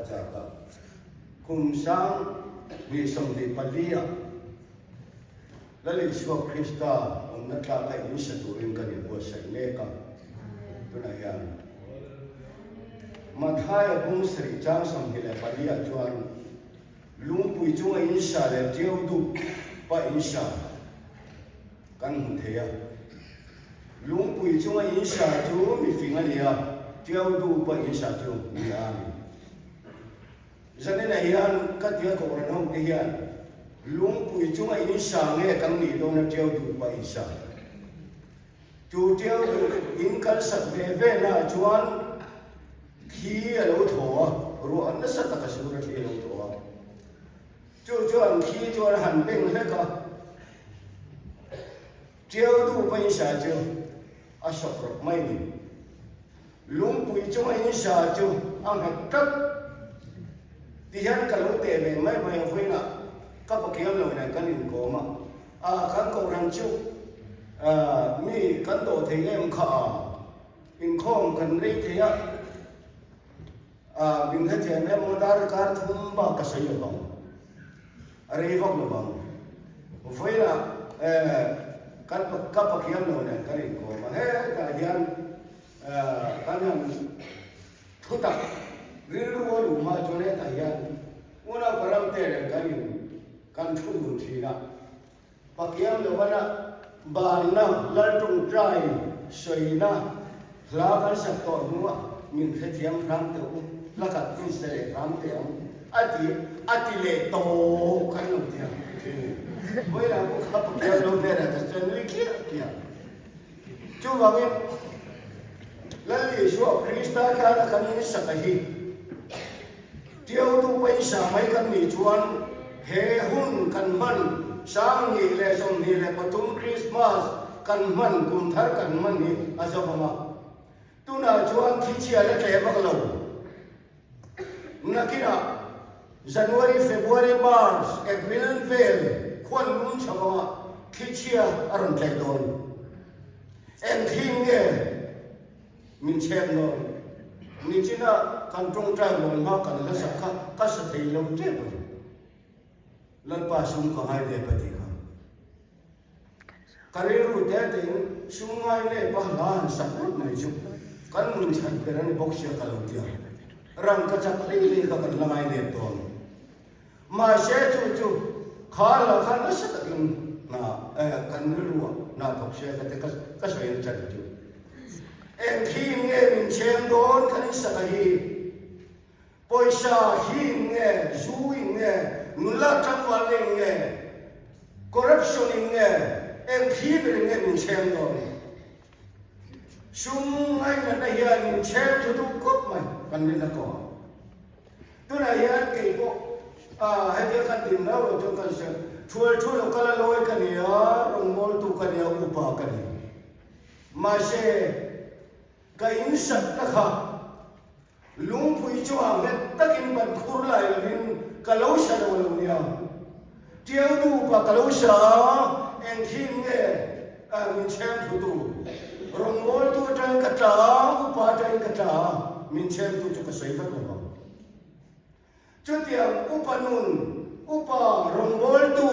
jaka kum sang mi som di palia lali suwa Krista ang natlakay ni sa turing kanil sa ineka tunayan madhaya kung sri chang sam hila palia juan lumpui chung insha le tiau du pa insha kan huntheya lumpui chung insha chu mi fingalia tiau du pa insha chu mi ami zanena hian katia ko ranong te hian lumpui chung insha nge kan ni do na tiau du pa insha chu tiau du in kal sak ve ve na chuan khi alo thoa ru an na sa ta ka su ra thi alo thoa chuan khi chuan han beng le ka tiau du pa insha chu a sok ro mai ni lumpui chung insha chu ang hakkat tihan kalau te me mai mai foina ka pa kiam lo na kanin ko ma a kan ko ran chu mi kan to the em kha in khom kan rei the ya bin the je me mo dar kar thum ba ka sai lo are vok lo bang foina kan ka pa kiam lo na kanin ko ma he ka hian kan han thuta riru lu ma chone ta hian una param te le kan thu du thina pakiam lo bana ban na lal tung trai soina la kan sa to nuwa min the thiam ram te u la ka tin se ram te am ati le to kan lo tia voi la ko ka pakiam lo ne ra ta chen li kia chu ba nge lali shu Krista ka na kan ni sa ka hi tiau tu pai sa mai kan ni chuan he hun kan man sang ni le som ni le patum Christmas kan man kum thar kan man ni azabama tu na chuan thi chia le te bak lo nakina January February March April vel khwan lum chama thi chia aron tle don en thing nge min chem no ni china kan trong trai mon ma kan la sak ka sa thei lo te ba lan pa sum ka hai de pa ti ka kareru te te sum ngai le pa lan sak mai chu kan mun chan pe ran box ya ka lo tia rang ka chak le ka kan la mai le ton ma she chu kha la kha na sa ta kin na kan ru na box ya ka te ka sa yin cha chu em khi nghe mình xem đón khánh sa hi poisa hi nghe zui nghe nula chakwa nghe corruption nghe em khi nghe mình xem đón sung ai là này hiện mình xem cho tu cốt mày cần nên là có tôi này hiện cái bộ hay cái cần tìm đâu rồi cho cần xem chua là cái lối cái này rong mol tu cái này upa cái này mà sẽ cái in sạch ta khá lung pui cho hàng hết tất in bận khur lại là mình cả lâu xa đâu lâu nhau tiêu đủ và cả lâu xa em thiên nghe mình xem thủ tụ rong mol tu trang cả trả upa trang cả trả mình xem tu cho cái sấy phát là không cho tiền upa nun upa rong mol tu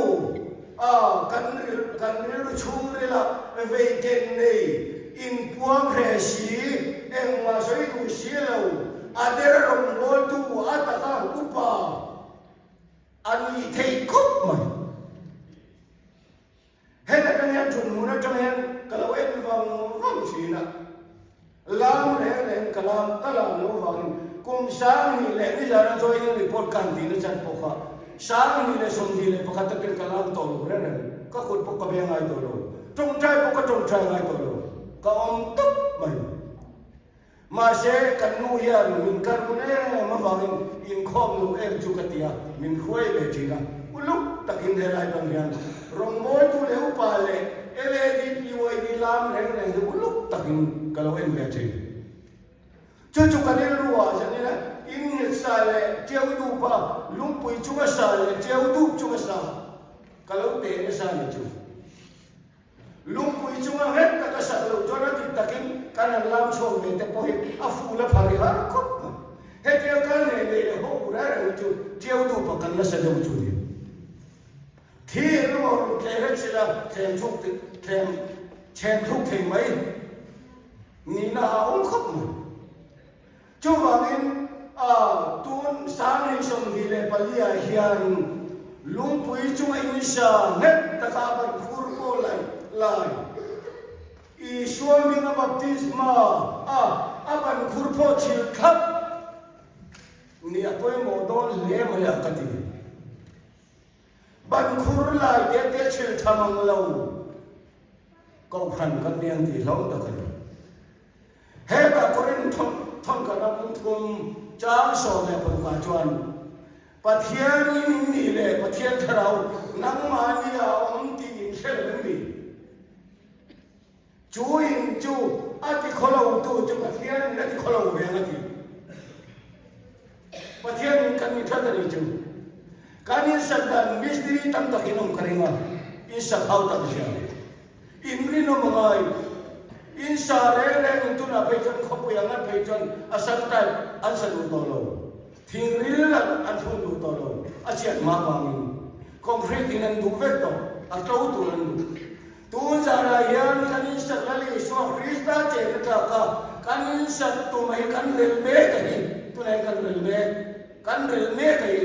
kan riu chung ri la về trên này in puang re si eng ma soi tu si lo ader rong mol tu ataka upa ani thei kop mai he na kan yan chun na chang yan kalau en vang si na lam le kalam kalam lo vang kum sang ni le ni jana choi ni report kan di na chan po kha sang ni le som di le pakhat ken kalam to lo re ka khut po ka be ngai to lo trong trai po ka trong trai ngai to lo ka om túc mày mà sẽ cần nuôi hiền mình cần nè mà vào in khom lu em chu katia mình khuấy về chỉ là lúc ta kinh thế lại bằng hiền rong mối tu leu pa le ele di piu di lam reng reng tu lúc ta kinh kalau em về chỉ chu cái này lúa cho nên là in hiện sa le treo tu pa lung pui chu cái sa le treo tu chu cái sa kalau te cái sa le chu lumpui cuma het tak kasat lu jona ditakin kanan lam so me te pohi afula phari har ko het ya kan ne le ho จูเจียวดูปกันละเสด็จจูดิที่รู้แค่เรื่องสิละแทนทุกแทนแทนทุกถึงไหมนี่น่าองค์ขับมันจูว่าเองตูนสารในสมดีเลยปลีอาเฮียนลุงปุยจุงอินชาเน็ตตะกาบันคูร์โกไลอีสวามินาบัพติสมาบันคูร์โพชิลคับนี่อภัยโมดอนเล่มาอยากกันดีบันคูร์ไลเดชิลทามังเลวก็พันกันเนียงที่ล้อมตะกันเฮตาโครินทอนกันนับทุมจ้าโซเลปนมาจวนปะเทียนนี่เลยปะเทียนเทเรานังมานียองตีนเชลมีจูอินจูอาทิขลาวตูจูปะเทียนนั่นที่ขลาวเวงที่ปะเทียนกันมีทัดเลยจูการนี้สักดันมิสตรีตั้งตะกินองค์กริงอ่ะอินสักเอาตัดเสียอินริโนมังไงอินสาเร่เร่อินตุนาไปจนขบยังนั้นไปจนอาศัยแต่อันสนุกต่อเราทิ้งริลลันอันทุนดูต่อเราอาเจียนมาบางคอมพลีตินันดูเวทต่ออัตราอุตุนันดูตูนจารายันกันอินสักลลิสวาคริสต์เจตตากันอินสักตุไม่กันเรลเมกันนี่ตุไม่กันเรลเมกัน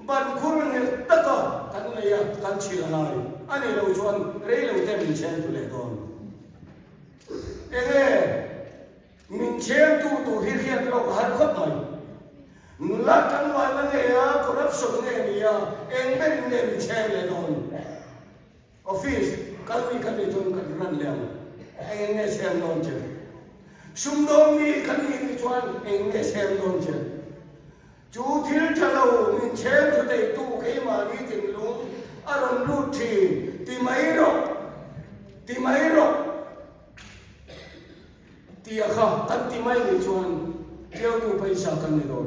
บันคุรเนตตะกันเลยกันชิลนายอันนี้เราชวนเรื่องเราเต็มเชนตุเลตอนมินเชมตูฮิริยัตโลกหาขับไหมนุลากันวันนั้นคอร์รัปชันเนี่ยเป็นเนี่ยมินเชมเลยโดนออฟฟิศกันมีกันเลยโดนกันรันแล้วเนี่ยเชมโดนเจอชุมโดมีกันมีชวนเนี่ยเชมโดนเจอจูทิลทะเลามินเชมสุดท้ายตู้เขมาดีถึงลุงอารมณ์รูทีตีไม่รอที่อาข้าตัดที่ไม่มีชวนเที่ยวดูไปสักกันไม่โดน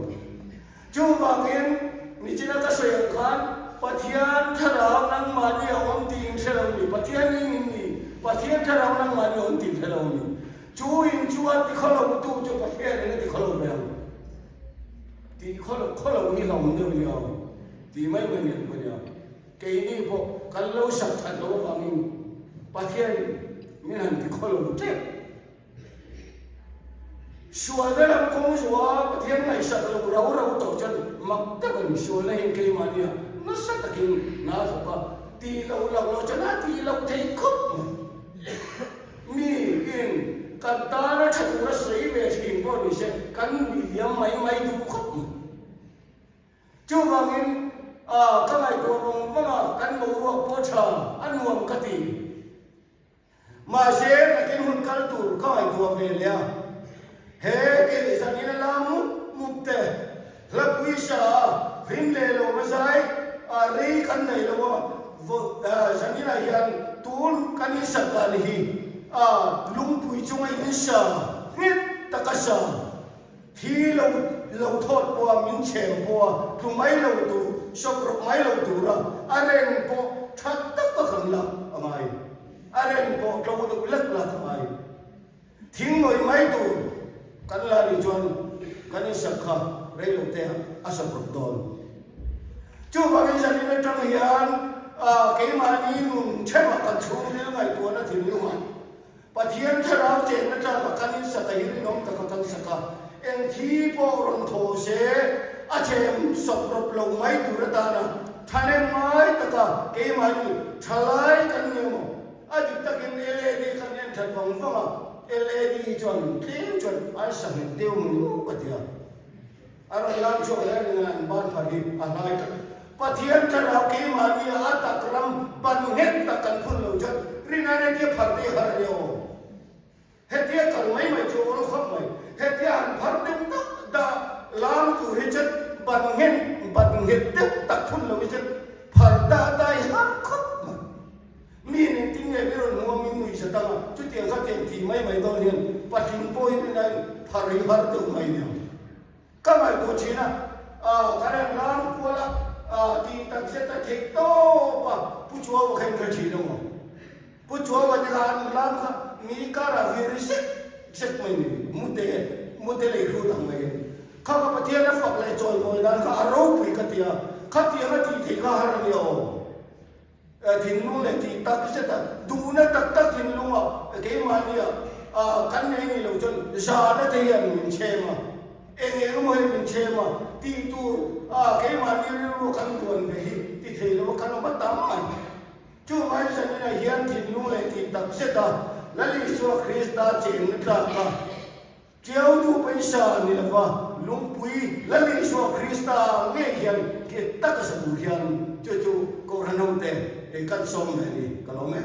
จูบางเงินมิจินาตาเสียงกันปะเทียนทะเลานังมาดีอมตีนเชลมีปะเทียนนี่ปะเทียนทะเลานังมาดีอมตีนเชลมีจูอินจูอัติขลาวตูจูปะเทียนนี่ติขลาวเบียงติขลาวนี่เราไม่ได้เบียงติไม่เป็นเบียงแค่นี้พอคันเราสักทันเราบางเงินปะเทียนมีนั่นติขลาวเจ็บชัวร์แล้วคงชัวร์ประเทศไหนสักเราต่อจนมักจะเป็นชัวร์เลยเกี่ยมันเนี่ยนั่นสักกินน่าสุภาพตีเราจะน่าตีเราใจคุบมีอินกันตาหน้าชัดระสีเวทีพอดีเช่กันมียังไม่ดูคุบจู่บางอินก็ไม่ตัวลงว่ากันบัวโพชาอันวังกติมาเช่กินหุ่นกันตูก็ไม่ตัวเวลียเฮ้กิจสันนิษฐานมุตเตะลับวิชาฟินเลโลมาใช้รีกันในโลว่าสันนิษฐานตูนกันนิสัตย์นี้ลุงปุยจงไอ้นิสานิดตะกัสที่เราทอดบัวมินเชมบัวทุ่งไม้เราดูชอบรบไม้เราดูระอะไรนี่พอชัดตักก็ขันละอะไรอะไรนี่พอเราดูเล็กละทำไมทิ้งหน่อยไม้ดูกันลาดิจวนกันอิสักขะเรื่องเตะอาศัยปรดอนจู่บางทีนี่ไม่ต้องยันเกี่ยมานี่นุ่งเชื่อกันชูเรื่องไงตัวนั้นถึงรู้มั้ยปะเทียนทราเจนนั่นจะกันอิสักยิริน้องตะกันสักขะเอ็นที่พอรอนโทเสอาเจมสอบรบลงไม่ดูระดานะท่านไม่ตะกะเกี่ยมานี่ทลายกันเนี่ยมั้งอาจิตตะกินเอเลดีกันเนี่ยถัดฟังฟังLED จนเที่ยงจนอันสั่งเดียวมึงก็เดียวอะไรล้างช่วยอะไรงานบ้านพอดีอะไรกันปะเทียนจะเราเกี่ยมาเนี่ยอัตกรรมบันเน็ตตะกันพุ่งเราจนรินาเนี่ยที่พัดที่หาเดียวเฮ็ดเที่ยกันไม่โจรขับไม่เฮ็ดเที่ยอันพัดเด็กตักดาล้างตัวเฮ็ดจนบันเน็ตเด็กตักพุ่งเราจนพัดได้หักขับมีนี่ทิ้งไงไม่รู้หัวมีมือสตางค์จุดเดียวก็เต็มที่ไม่โดนเรียนปัจจุบันนี่นั่นพาริบาร์ตัวไม่เนี่ยก็ไม่ตัวชีนะการงานพวกละที่ตั้งเสร็จเทคโต้ปะผู้ช่วยว่าใครก็ชีนะมั้งผู้ช่วยว่าจะการงานมีการวิริศเสร็จไม่มีมุดเลยรู้ทำไมเขาก็ปฏิเสธฝักเลยจอยมวยนั่นก็อารมณ์ปี ตียขัดยังตีเทก้าฮาร์เนียโอทิ้งลุงเลยตีตักเสร็จดูนะตักทิ้งลุงอ่ะเกี่ยมันเนี่ยกันนี่เราจนชาได้ที่ยังมินเชมาเองก็ไม่มินเชมาตีตัวเกี่ยมันนี่รู้กันตัวนี้ที่เทเรากันมาตั้มมันจู่ไม่ใช่เนี่ยเฮียนทิ้งลุงเลยตีตักเสร็จแล้วลิสวาคริสต์เจงนึกละเจ้าดูเป็นชานี่ละว่าลุงปุยแล้วลิสวาคริสต์เนี่ยเฮียนเกิดตักสมุนเฮียนจู่ๆก็รันเอาแต่กันส่งเลยนี่ก็รู้ไหม